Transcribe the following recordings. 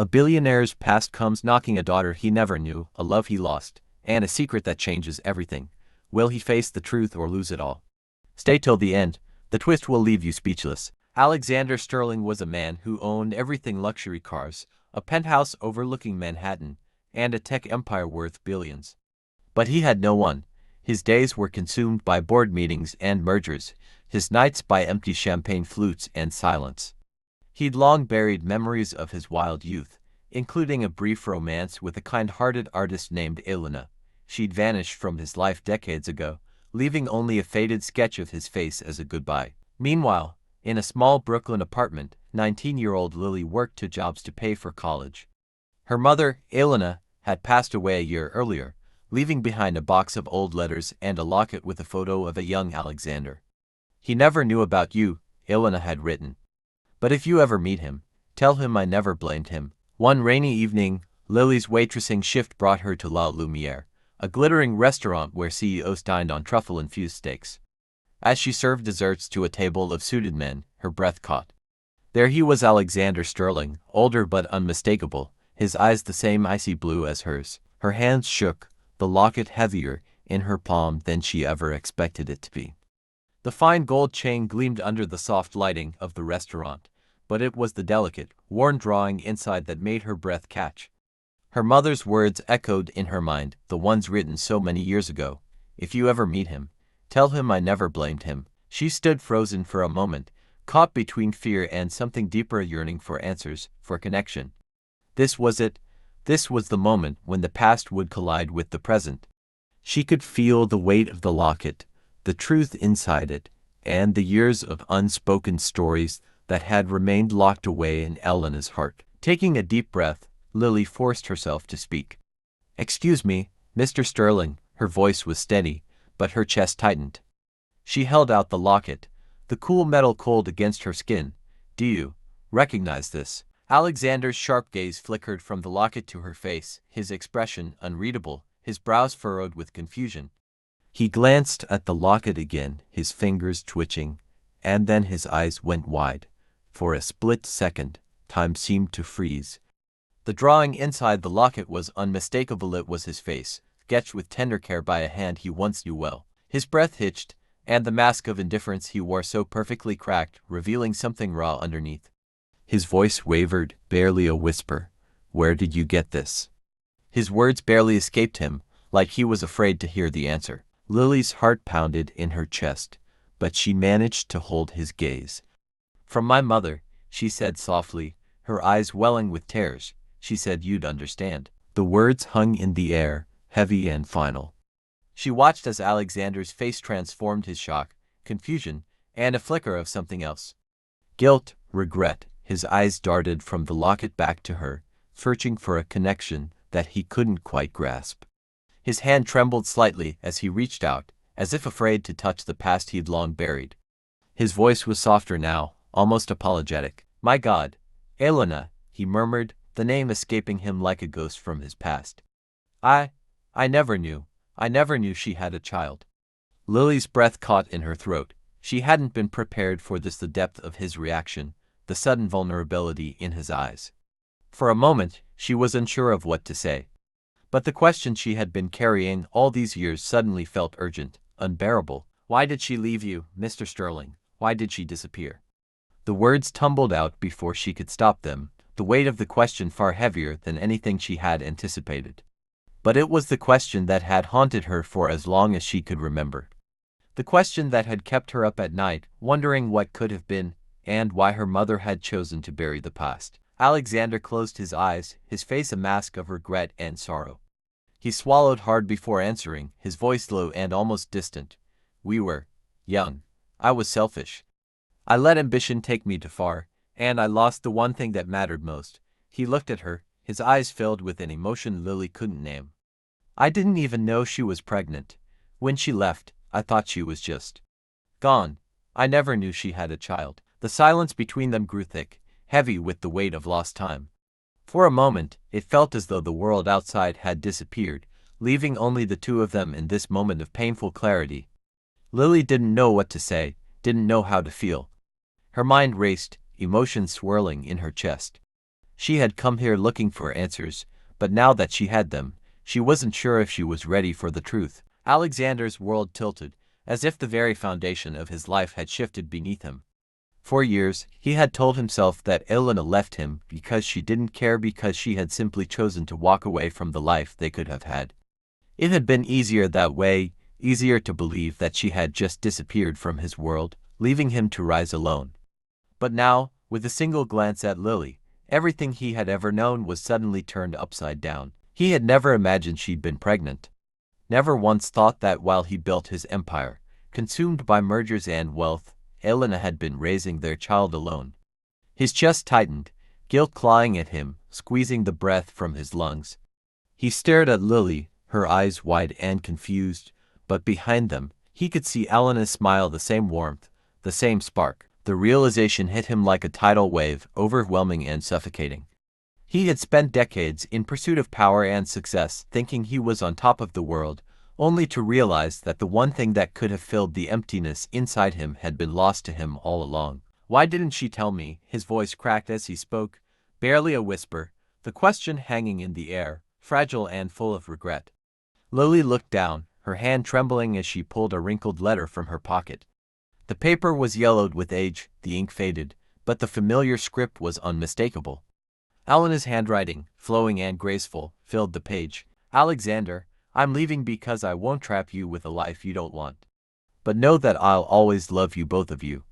A billionaire's past comes knocking, a daughter he never knew, a love he lost, and a secret that changes everything. Will he face the truth or lose it all? Stay till the end. The twist will leave you speechless. Alexander Sterling was a man who owned everything: luxury cars, a penthouse overlooking Manhattan, and a tech empire worth billions. But he had no one. His days were consumed by board meetings and mergers, his nights by empty champagne flutes and silence. He'd long buried memories of his wild youth, including a brief romance with a kind-hearted artist named Elena. She'd vanished from his life decades ago, leaving only a faded sketch of his face as a goodbye. Meanwhile, in a small Brooklyn apartment, 19-year-old Lily worked two jobs to pay for college. Her mother, Elena, had passed away a year earlier, leaving behind a box of old letters and a locket with a photo of a young Alexander. "He never knew about you," Elena had written. "But if you ever meet him, tell him I never blamed him." One rainy evening, Lily's waitressing shift brought her to La Lumiere, a glittering restaurant where CEOs dined on truffle-infused steaks. As she served desserts to a table of suited men, her breath caught. There he was, Alexander Sterling, older but unmistakable, his eyes the same icy blue as hers. Her hands shook, the locket heavier in her palm than she ever expected it to be. The fine gold chain gleamed under the soft lighting of the restaurant, but it was the delicate, worn drawing inside that made her breath catch. Her mother's words echoed in her mind, the ones written so many years ago. "If you ever meet him, tell him I never blamed him." She stood frozen for a moment, caught between fear and something deeper, a yearning for answers, for connection. This was it. This was the moment when the past would collide with the present. She could feel the weight of the locket, the truth inside it, and the years of unspoken stories that had remained locked away in Elena's heart. Taking a deep breath, Lily forced herself to speak. "Excuse me, Mr. Sterling." Her voice was steady, but her chest tightened. She held out the locket, the cool metal cold against her skin. "Do you recognize this?" Alexander's sharp gaze flickered from the locket to her face, his expression unreadable, his brows furrowed with confusion. He glanced at the locket again, his fingers twitching, and then his eyes went wide. For a split second, time seemed to freeze. The drawing inside the locket was unmistakable. It was his face, sketched with tender care by a hand he once knew well. His breath hitched, and the mask of indifference he wore so perfectly cracked, revealing something raw underneath. His voice wavered, barely a whisper. "Where did you get this?" His words barely escaped him, like he was afraid to hear the answer. Lily's heart pounded in her chest, but she managed to hold his gaze. "From my mother," she said softly, her eyes welling with tears. "She said you'd understand." The words hung in the air, heavy and final. She watched as Alexander's face transformed, his shock, confusion, and a flicker of something else. Guilt, regret. His eyes darted from the locket back to her, searching for a connection that he couldn't quite grasp. His hand trembled slightly as he reached out, as if afraid to touch the past he'd long buried. His voice was softer now, almost apologetic. "My God, Elena," he murmured, the name escaping him like a ghost from his past. I never knew she had a child." Lily's breath caught in her throat. She hadn't been prepared for this, the depth of his reaction, the sudden vulnerability in his eyes. For a moment, she was unsure of what to say. But the question she had been carrying all these years suddenly felt urgent, unbearable. "Why did she leave you, Mr. Sterling? Why did she disappear?" The words tumbled out before she could stop them, the weight of the question far heavier than anything she had anticipated. But it was the question that had haunted her for as long as she could remember. The question that had kept her up at night, wondering what could have been, and why her mother had chosen to bury the past. Alexander closed his eyes, his face a mask of regret and sorrow. He swallowed hard before answering, his voice low and almost distant. "We were young. I was selfish. I let ambition take me too far, and I lost the one thing that mattered most." He looked at her, his eyes filled with an emotion Lily couldn't name. "I didn't even know she was pregnant. When she left, I thought she was just gone. I never knew she had a child." The silence between them grew thick, heavy with the weight of lost time. For a moment, it felt as though the world outside had disappeared, leaving only the two of them in this moment of painful clarity. Lily didn't know what to say, didn't know how to feel. Her mind raced, emotions swirling in her chest. She had come here looking for answers, but now that she had them, she wasn't sure if she was ready for the truth. Alexander's world tilted, as if the very foundation of his life had shifted beneath him. For years, he had told himself that Elena left him because she didn't care, because she had simply chosen to walk away from the life they could have had. It had been easier that way, easier to believe that she had just disappeared from his world, leaving him to rise alone. But now, with a single glance at Lily, everything he had ever known was suddenly turned upside down. He had never imagined she'd been pregnant. Never once thought that while he built his empire, consumed by mergers and wealth, Elena had been raising their child alone. His chest tightened, guilt clawing at him, squeezing the breath from his lungs. He stared at Lily, her eyes wide and confused, but behind them, he could see Elena's smile, the same warmth, the same spark. The realization hit him like a tidal wave, overwhelming and suffocating. He had spent decades in pursuit of power and success, thinking he was on top of the world, only to realize that the one thing that could have filled the emptiness inside him had been lost to him all along. Why didn't she tell me? His voice cracked as he spoke, barely a whisper, the question hanging in the air, fragile and full of regret. Lily looked down, her hand trembling as she pulled a wrinkled letter from her pocket. The paper was yellowed with age, the ink faded, but the familiar script was unmistakable. Elena's handwriting, flowing and graceful, filled the page. Alexander, I'm leaving because I won't trap you with a life you don't want. But know that I'll always love you, both of you.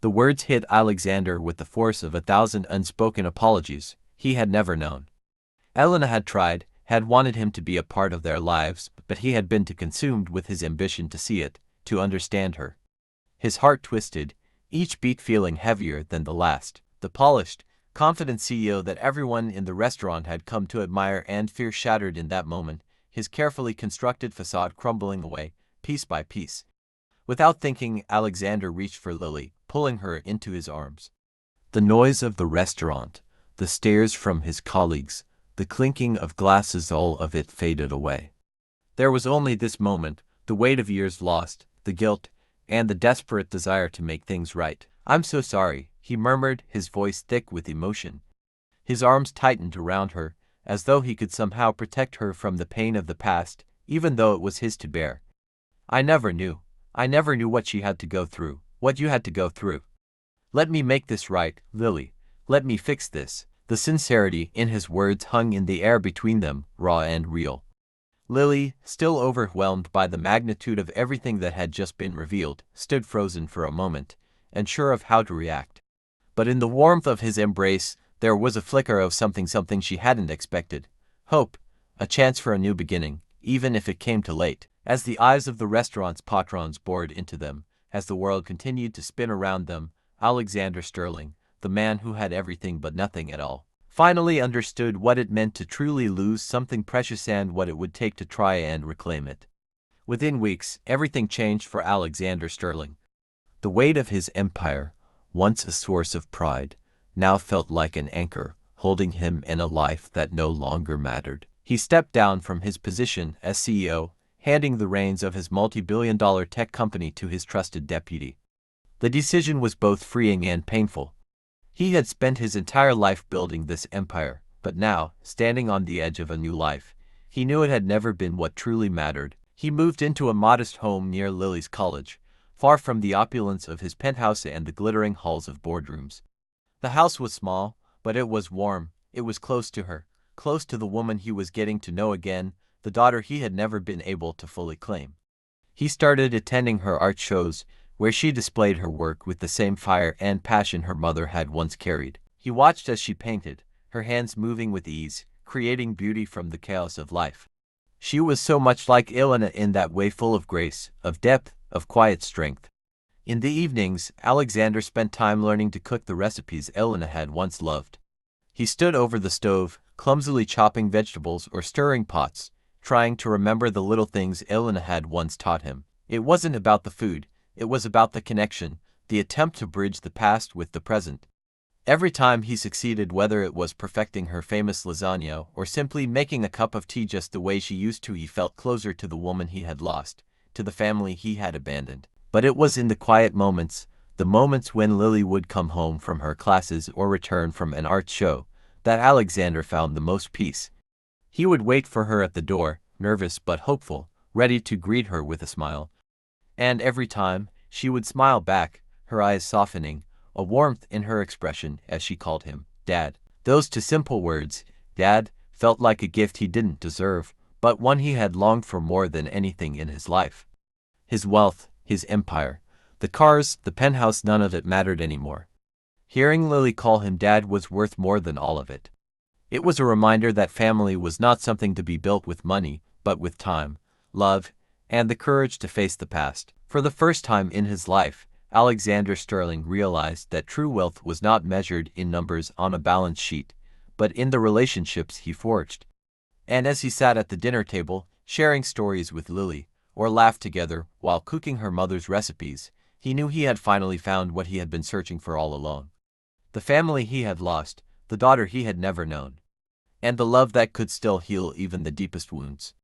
The words hit Alexander with the force of 1,000 unspoken apologies he had never known. Elena had tried, had wanted him to be a part of their lives, but he had been too consumed with his ambition to see it, to understand her. His heart twisted, each beat feeling heavier than the last. The polished, confident CEO that everyone in the restaurant had come to admire and fear shattered in that moment, his carefully constructed facade crumbling away, piece by piece. Without thinking, Alexander reached for Lily, pulling her into his arms. The noise of the restaurant, the stares from his colleagues, the clinking of glasses, all of it faded away. There was only this moment, the weight of years lost, the guilt, and the desperate desire to make things right. I'm so sorry, he murmured, his voice thick with emotion. His arms tightened around her, as though he could somehow protect her from the pain of the past, even though it was his to bear. I never knew what she had to go through, what you had to go through. Let me make this right, Lily. Let me fix this. The sincerity in his words hung in the air between them, raw and real. Lily, still overwhelmed by the magnitude of everything that had just been revealed, stood frozen for a moment, unsure of how to react. But in the warmth of his embrace, there was a flicker of something she hadn't expected. Hope, a chance for a new beginning, even if it came too late. As the eyes of the restaurant's patrons bored into them, as the world continued to spin around them, Alexander Sterling, the man who had everything but nothing at all, finally understood what it meant to truly lose something precious and what it would take to try and reclaim it. Within weeks, everything changed for Alexander Sterling. The weight of his empire, once a source of pride, now felt like an anchor, holding him in a life that no longer mattered. He stepped down from his position as CEO, handing the reins of his multi-billion-dollar tech company to his trusted deputy. The decision was both freeing and painful. He had spent his entire life building this empire, but now, standing on the edge of a new life, he knew it had never been what truly mattered. He moved into a modest home near Lily's college, far from the opulence of his penthouse and the glittering halls of boardrooms. The house was small, but it was warm. It was close to her, close to the woman he was getting to know again, the daughter he had never been able to fully claim. He started attending her art shows, where she displayed her work with the same fire and passion her mother had once carried. He watched as she painted, her hands moving with ease, creating beauty from the chaos of life. She was so much like Elena in that way, full of grace, of depth, of quiet strength. In the evenings, Alexander spent time learning to cook the recipes Elena had once loved. He stood over the stove, clumsily chopping vegetables or stirring pots, trying to remember the little things Elena had once taught him. It wasn't about the food. It was about the connection, the attempt to bridge the past with the present. Every time he succeeded, whether it was perfecting her famous lasagna or simply making a cup of tea just the way she used to, he felt closer to the woman he had lost, to the family he had abandoned. But it was in the quiet moments, the moments when Lily would come home from her classes or return from an art show, that Alexander found the most peace. He would wait for her at the door, nervous but hopeful, ready to greet her with a smile. And every time, she would smile back, her eyes softening, a warmth in her expression as she called him Dad. Those two simple words, Dad, felt like a gift he didn't deserve, but one he had longed for more than anything in his life. His wealth, his empire, the cars, the penthouse, none of it mattered anymore. Hearing Lily call him Dad was worth more than all of it. It was a reminder that family was not something to be built with money, but with time, love, and the courage to face the past. For the first time in his life, Alexander Sterling realized that true wealth was not measured in numbers on a balance sheet, but in the relationships he forged. And as he sat at the dinner table, sharing stories with Lily, or laughed together while cooking her mother's recipes, he knew he had finally found what he had been searching for all along. The family he had lost, the daughter he had never known, and the love that could still heal even the deepest wounds.